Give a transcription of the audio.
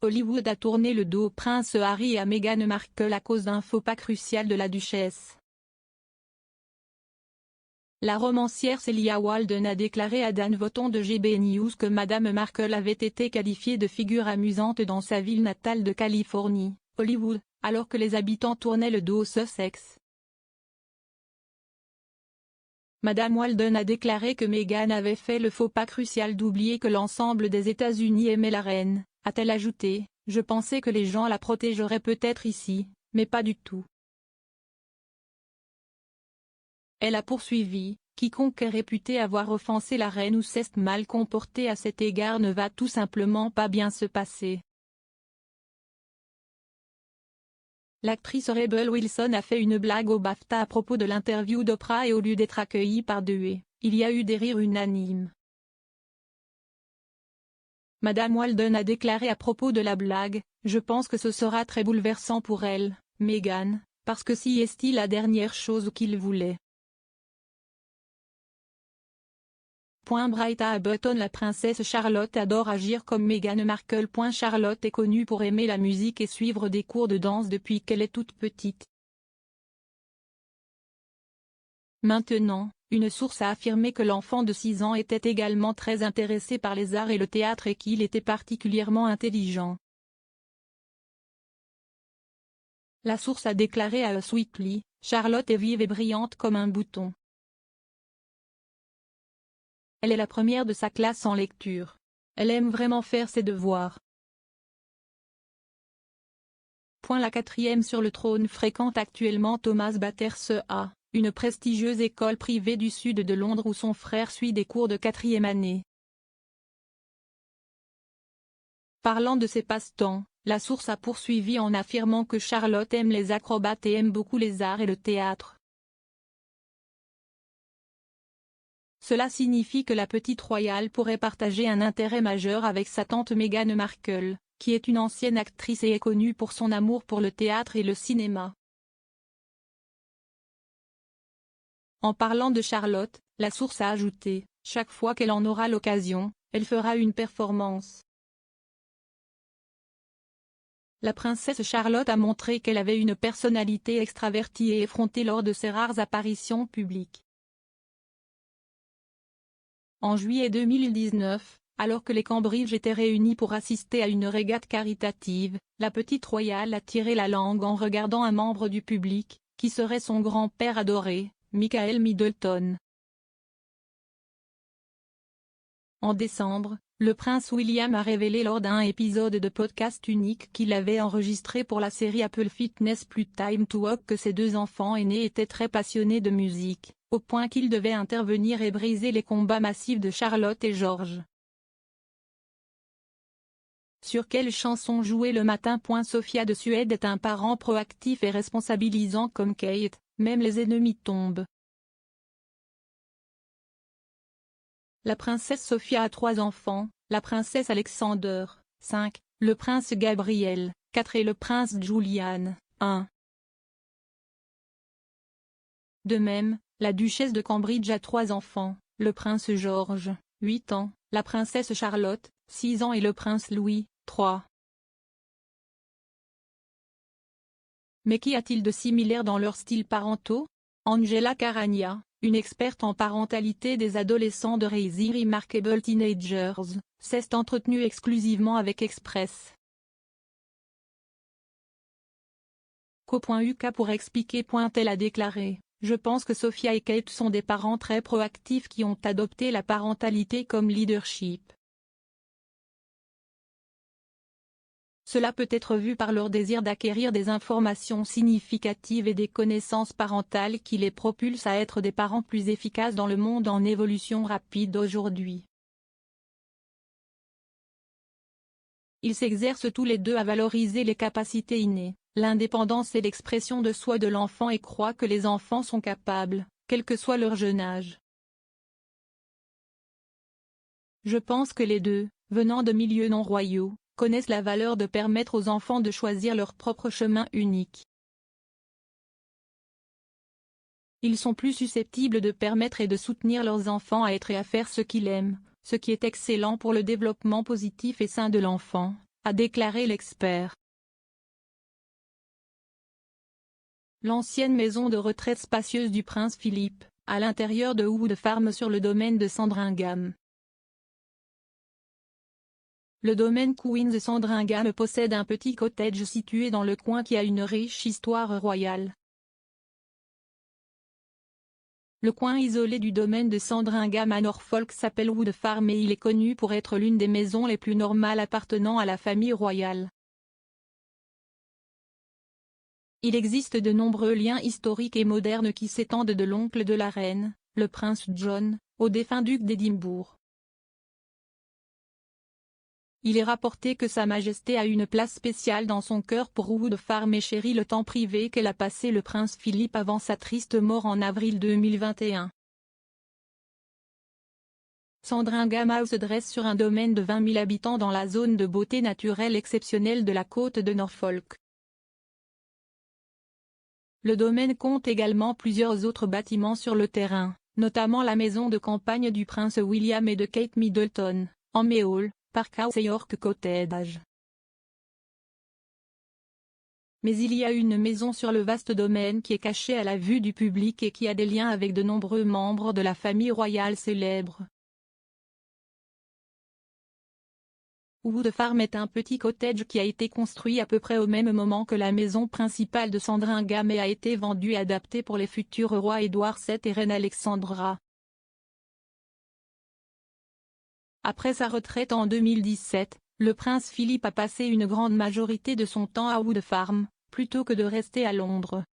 Hollywood a tourné le dos au prince Harry et à Meghan Markle à cause d'un faux pas crucial de la duchesse. La romancière Celia Walden a déclaré à Dan Voton de GB News que Madame Markle avait été qualifiée de figure amusante dans sa ville natale de Californie, Hollywood, alors que les habitants tournaient le dos au Sussex. Madame Walden a déclaré que Meghan avait fait le faux pas crucial d'oublier que l'ensemble des États-Unis aimait la reine, a-t-elle ajouté. Je pensais que les gens la protégeraient peut-être ici, mais pas du tout. Elle a poursuivi, quiconque est réputé avoir offensé la reine ou s'est mal comporté à cet égard ne va tout simplement pas bien se passer. L'actrice Rebel Wilson a fait une blague au BAFTA à propos de l'interview d'Oprah et au lieu d'être accueillie par de huées, il y a eu des rires unanimes. Madame Walden a déclaré à propos de la blague, « Je pense que ce sera très bouleversant pour elle, Meghan, parce que si est-il la dernière chose qu'il voulait. » Brighta Button. La princesse Charlotte adore agir comme Meghan Markle. Charlotte est connue pour aimer la musique et suivre des cours de danse depuis qu'elle est toute petite. Maintenant, une source a affirmé que l'enfant de 6 ans était également très intéressé par les arts et le théâtre et qu'il était particulièrement intelligent. La source a déclaré à Us Weekly, « Charlotte est vive et brillante comme un bouton. Elle est la première de sa classe en lecture. Elle aime vraiment faire ses devoirs. » La 4e sur le trône fréquente actuellement Thomas Batterse A, une prestigieuse école privée du sud de Londres où son frère suit des cours de 4e année. Parlant de ses passe-temps, la source a poursuivi en affirmant que Charlotte aime les acrobates et aime beaucoup les arts et le théâtre. Cela signifie que la petite royale pourrait partager un intérêt majeur avec sa tante Meghan Markle, qui est une ancienne actrice et est connue pour son amour pour le théâtre et le cinéma. En parlant de Charlotte, la source a ajouté, « Chaque fois qu'elle en aura l'occasion, elle fera une performance. » La princesse Charlotte a montré qu'elle avait une personnalité extravertie et effrontée lors de ses rares apparitions publiques. En juillet 2019, alors que les Cambridge étaient réunis pour assister à une régate caritative, la petite royale a tiré la langue en regardant un membre du public, qui serait son grand-père adoré, Michael Middleton. En décembre, le prince William a révélé lors d'un épisode de podcast unique qu'il avait enregistré pour la série Apple Fitness plus Time to Walk que ses 2 enfants aînés étaient très passionnés de musique, au point qu'ils devaient intervenir et briser les combats massifs de Charlotte et George. Sur quelle chanson jouer le matin? Sophia de Suède est un parent proactif et responsabilisant comme Kate, même les ennemis tombent. La princesse Sophia a 3 enfants, la princesse Alexander, 5, le prince Gabriel, 4 et le prince Julian, 1. De même, la duchesse de Cambridge a 3 enfants, le prince George, 8 ans, la princesse Charlotte, 6 ans et le prince Louis, 3. Mais qu'y a-t-il de similaire dans leurs styles parentaux? Angela Caragna, une experte en parentalité des adolescents de Raising Remarkable Teenagers, s'est entretenue exclusivement avec Express. Co.uk pour expliquer. Elle a déclaré, « Je pense que Sophia et Kate sont des parents très proactifs qui ont adopté la parentalité comme leadership. Cela peut être vu par leur désir d'acquérir des informations significatives et des connaissances parentales qui les propulsent à être des parents plus efficaces dans le monde en évolution rapide d'aujourd'hui. Ils s'exercent tous les 2 à valoriser les capacités innées, l'indépendance et l'expression de soi de l'enfant et croient que les enfants sont capables, quel que soit leur jeune âge. Je pense que les 2, venant de milieux non royaux, connaissent la valeur de permettre aux enfants de choisir leur propre chemin unique. Ils sont plus susceptibles de permettre et de soutenir leurs enfants à être et à faire ce qu'ils aiment, ce qui est excellent pour le développement positif et sain de l'enfant, a déclaré l'expert. L'ancienne maison de retraite spacieuse du prince Philippe, à l'intérieur de Wood Farm sur le domaine de Sandringham. Le domaine Queen's Sandringham possède un petit cottage situé dans le coin qui a une riche histoire royale. Le coin isolé du domaine de Sandringham à Norfolk s'appelle Wood Farm et il est connu pour être l'une des maisons les plus normales appartenant à la famille royale. Il existe de nombreux liens historiques et modernes qui s'étendent de l'oncle de la reine, le prince John, au défunt duc d'Édimbourg. Il est rapporté que Sa Majesté a une place spéciale dans son cœur pour Wood Farm et chérit le temps privé qu'elle a passé le prince Philippe avant sa triste mort en avril 2021. Sandringham House se dresse sur un domaine de 20 000 habitants dans la zone de beauté naturelle exceptionnelle de la côte de Norfolk. Le domaine compte également plusieurs autres bâtiments sur le terrain, notamment la maison de campagne du prince William et de Kate Middleton, en Méhall, Park House et York Cottage. Mais il y a une maison sur le vaste domaine qui est cachée à la vue du public et qui a des liens avec de nombreux membres de la famille royale célèbre. Wood Farm est un petit cottage qui a été construit à peu près au même moment que la maison principale de Sandringham et a été vendu et adapté pour les futurs rois Édouard VII et reine Alexandra. Après sa retraite en 2017, le prince Philippe a passé une grande majorité de son temps à Wood Farm, plutôt que de rester à Londres.